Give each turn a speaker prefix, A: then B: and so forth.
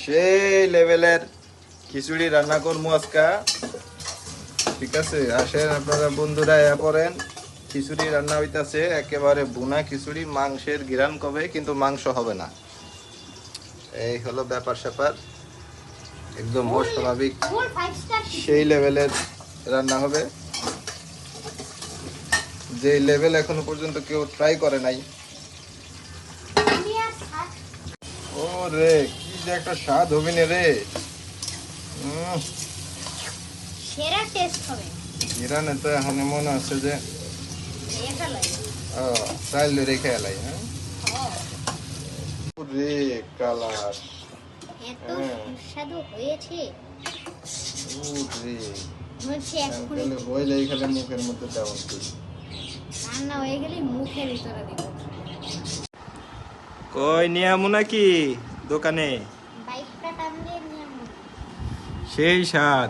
A: সেই লেভেলের খিচুড়ি রান্না করবো আজকে। ঠিক আছে, আসেন আপনারা বন্ধুরা এ পড়েন। খিচুড়ি রান্না হইতাছে, একেবারে বুনা খিচুড়ি, মাংসের ঘিরান কবে, কিন্তু মাংস হবে না। এই হলো ব্যাপার স্যাপার, একদম অস্বাভাবিক সেই লেভেলের রান্না হবে, যে লেভেল এখনো পর্যন্ত কেউ ট্রাই করে নাই। ও রে, কি যে একটা স্বাদ হবে না রে।
B: সেরা টেস্ট হবে।
A: ঘিরানে তো এখন মনে হচ্ছে যে চাইল রেখে এলাই। হ্যাঁ রে, কালার
B: এত সুস্বাদু হয়েছে। হচ্ছে এক্ষুনি
A: হইলে খালি মুখের মধ্যে দেওয়া
B: রান্না হয়ে গেলে মুখের ভিতরে দিব।
A: কই নিয়ে আমু নাকি দোকানে?
B: বাইকটা টান দিয়ে নিয়ে
A: সেই স্বাদ।